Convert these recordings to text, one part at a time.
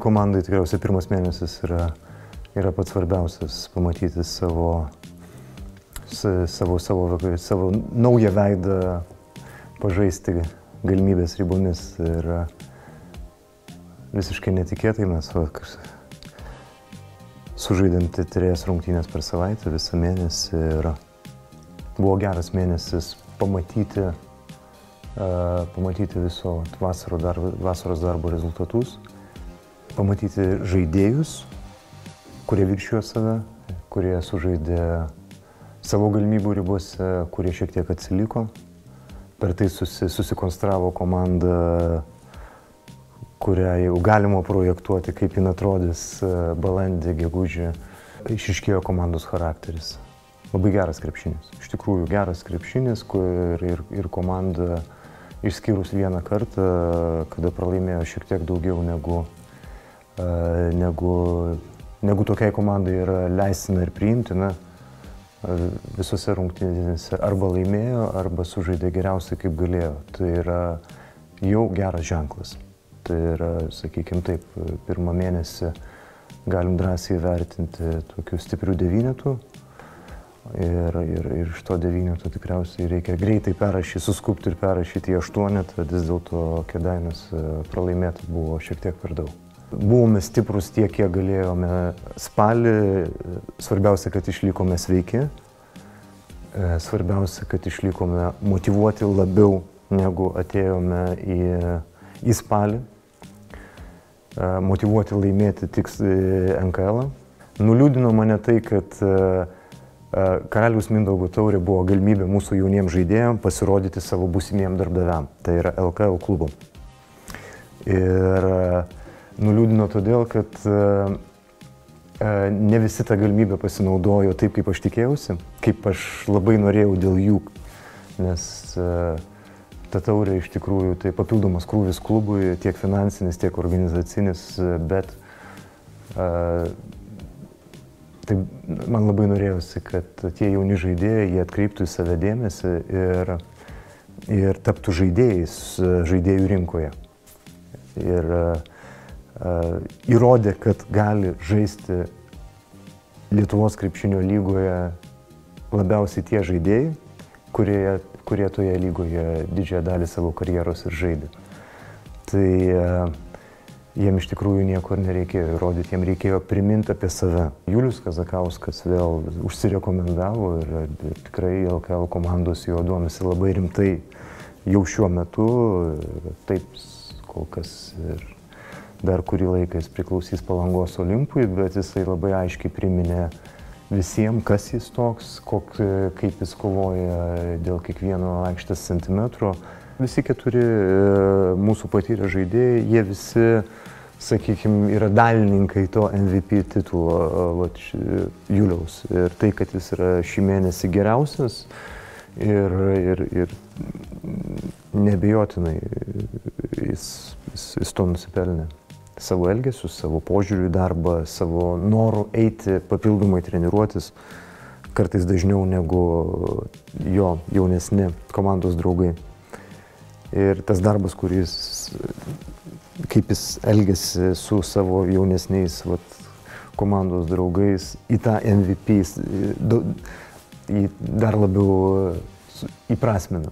komandai tikriausiai pirmas mėnesis yra pats svarbiausias, pamatyti savo naują veidą, pažaisti galimybės ribomis. Ir visiškai netikėtai mes sužaidėm 3 rungtynės per savaitę visą mėnesį ir buvo geras mėnesis pamatyti viso vasaros darbo rezultatus, pamatyti žaidėjus, kurie viršijo save, kurie sužaidė savo galimybių ribose, kurie šiek tiek atsiliko. Per tai susikonstravo komanda, kurią jau galima projektuoti, kaip jin atrodys balandį, gegužį. Išryškėjo komandos charakteris. Labai geras krepšinis. Iš tikrųjų geras krepšinis ir komanda, išskyrus vieną kartą, kada pralaimėjo šiek tiek daugiau negu tokiai komandai yra leistina ir priimtina, visose rungtynėse arba laimėjo, arba sužaidė geriausiai kaip galėjo. Tai yra jau geras ženklas. Tai yra, sakykime taip, pirmą mėnesį galim drąsiai vertinti tokių stiprių devynetų. Ir iš to devyneto tikriausiai reikia greitai suskubti ir perrašyti į 8, vis dėlto Kėdainius pralaimėti buvo šiek tiek per daug. Buvome stiprus tiek, kiek galėjome spalį, svarbiausia, kad išlikome sveiki, svarbiausia, kad išlikome motyvuoti labiau, negu atėjome į spalį, motyvuoti laimėti tik NKL. Nuliūdino mane tai, kad Karaliaus Mindaugo taurė buvo galimybė mūsų jauniems žaidėjams pasirodyti savo būsimiem darbdaviam, tai yra LKL klubom. Ir nuliūdino todėl, kad ne visi tą galimybę pasinaudojo taip, kaip aš tikėjausi, kaip aš labai norėjau dėl jų, nes ta taurė iš tikrųjų tai papildomas krūvis klubui, tiek finansinis, tiek organizacinis, bet tai man labai norėjosi, kad tie jauni žaidėjai, jie atkreiptų į save dėmesį ir taptų žaidėjais žaidėjų rinkoje. Ir įrodė, kad gali žaisti Lietuvos krepšinio lygoje labiausiai tie žaidėjai, kurie toje lygoje didžiąją dalį savo karjeros ir žaidė. Tai jiem iš tikrųjų nieko ir nereikėjo įrodyti, jiem reikėjo priminti apie save. Julius Kazakauskas vėl užsirekomendavo ir tikrai LKL komandos jo domisi labai rimtai jau šiuo metu. Taip, kol kas ir dar kurį laiką jis priklausys Palangos Olimpui, bet jisai labai aiškiai priminė visiems, kas jis toks, kaip jis kovoja dėl kiekvieno aikštės centimetro. Visi 4 mūsų patyrę žaidėjai, jie visi, sakykime, yra dalininkai to MVP titulo Juliaus. Ir tai, kad jis yra šį mėnesį geriausias ir neabejotinai jis to nusipelnė. Savo elgesiu, savo požiūriu į darbą, savo noru eiti papildomai treniruotis, kartais dažniau negu jo jaunesni komandos draugai. Ir tas darbas, kaip jis elgėsi su savo jaunesniais komandos draugais, į tą MVP dar labiau įprasmina.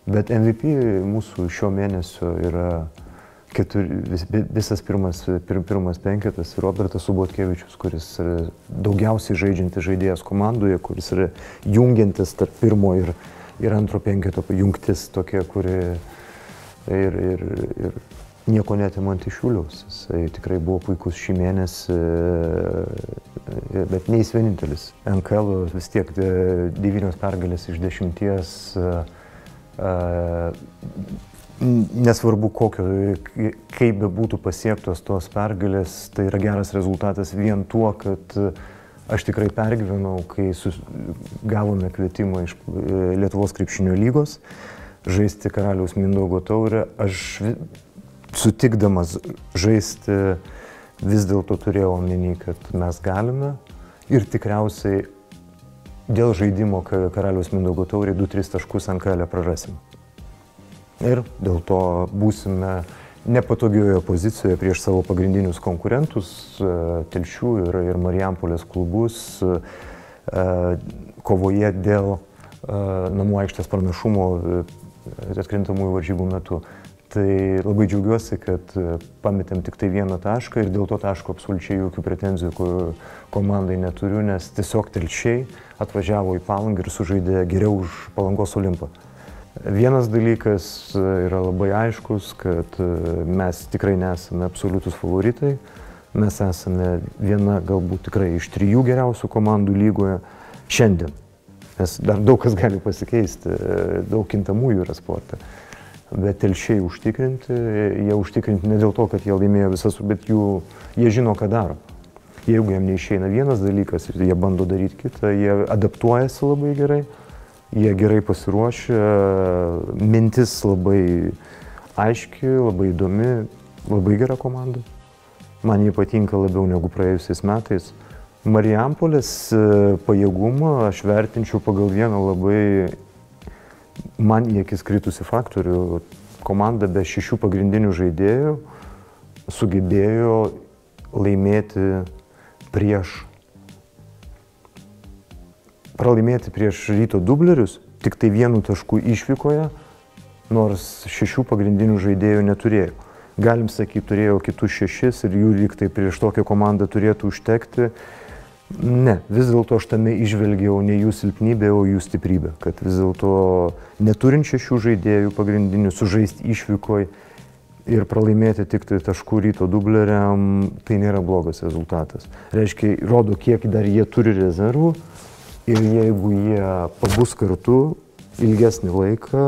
Bet MVP mūsų šio mėnesio yra visas pirmas penketas - Robertas Subotkevičius, kuris yra daugiausiai žaidžiantis žaidėjas komandoje, kuris yra jungiantis tarp pirmo ir antro penketo jungtis tokia, kuri ir nieko netimant iš Juliaus. Jisai tikrai buvo puikus šį mėnesį, bet ne jis vienintelis. NKL vis tiek 9 pergalės iš 10. Nesvarbu, kaip bebūtų pasiektos tos pergalės, tai yra geras rezultatas vien tuo, kad aš tikrai pergyvenau, kai gavome kvietimą iš Lietuvos krepšinio lygos žaisti Karaliaus Mindaugo taurę. Aš sutikdamas žaisti vis dėlto turėjau omeny, kad mes galime ir tikriausiai dėl žaidimo Karaliaus Mindaugo taurė 2-3 taškus NKL prarasim. Ir dėl to būsime nepatogioje pozicijoje prieš savo pagrindinius konkurentus, Telšių ir Marijampolės klubus, kovoje dėl namų aikštės pranašumo atkrintamųjų varžybų metu. Tai labai džiaugiuosi, kad pametėm tik tai vieną tašką ir dėl to taško absoliučiai jokių pretenzijų komandai neturiu, nes tiesiog Telšiai atvažiavo į Palangą ir sužaidė geriau už Palangos Olimpą. Vienas dalykas yra labai aiškus, kad mes tikrai nesame absoliutus favoritai, mes esame viena galbūt tikrai iš 3 geriausių komandų lygoje šiandien, nes dar daug kas gali pasikeisti, daug kintamųjų yra sporte. Bet Telšiai užtikrinti, jie užtikrinti ne dėl to, kad jie laimėjo visas, bet jie žino, ką daro. Jeigu jiem neišeina vienas dalykas, jie bando daryti kitą, jie adaptuojasi labai gerai, jie gerai pasiruošę, mintis labai aiški, labai įdomi, labai gera komanda. Man jie patinka labiau negu praėjusiais metais. Marijampolės pajėgumą aš vertinčiau pagal vieną labai man į akis kritusi faktorių. Komanda be 6 pagrindinių žaidėjų sugebėjo laimėti pralaimėti prieš Ryto dublerius tik tai 1 tašku išvykoje, nors 6 pagrindinių žaidėjų neturėjo. Galim sakyti, turėjo kitus 6 ir jų lyg tai prieš tokią komandą turėtų užtekti. Ne, vis dėlto aš tame išvelgiau ne jų silpnybę, o jų stiprybę, kad vis dėlto neturint 6 žaidėjų pagrindinių sužaisti išvykoj ir pralaimėti tik tai taškų Ryto dubleriam, tai nėra blogas rezultatas. Reiškia, rodo, kiek dar jie turi rezervų ir jeigu jie pabus kartu ilgesnį laiką,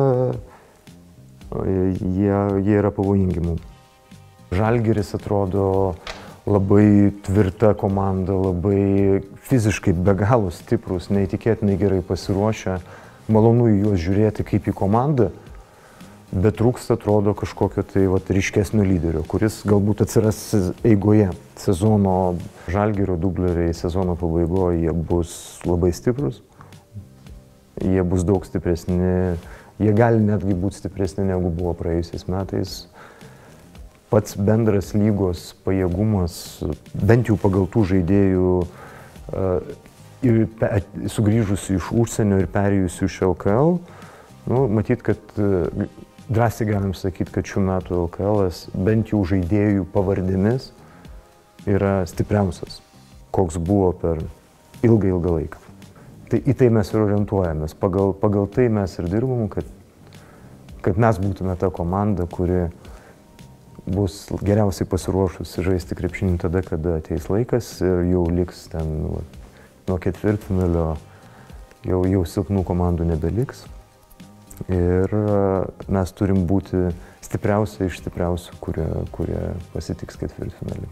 jie yra pavojingi mums. Žalgiris atrodo labai tvirta komanda, labai fiziškai be galo stiprus, neįtikėtinai gerai pasiruošę. Malonu į juos žiūrėti kaip į komandą, bet trūksta, atrodo, kažkokio tai ryškesnio lyderio, kuris galbūt atsiras eigoje sezono. Žalgirio dubleriai sezono pabaigoje jie bus labai stiprus, jie bus daug stipresni, jie gali netgi būti stipresni negu buvo praėjusiais metais. Pats bendras lygos pajėgumas, bent jau pagal tų žaidėjų sugrįžusių iš užsienio ir perėjusių iš LKL, matyt, kad drąsiai galim sakyti, kad šių metų LKL bent jau žaidėjų pavardėmis yra stipriausias, koks buvo per ilgą laiką. Tai į tai mes ir orientuojamės, pagal tai mes ir dirbam, kad mes būtume ta komanda, kuri bus geriausiai pasiruošusi žaisti krepšinį tada, kada ateis laikas ir jau liks ten nuo ketvirtfinalio, jau silpnų komandų nebeliks. Ir mes turim būti stipriausi iš stipriausių, kurie pasitiks ketvirtfinalį.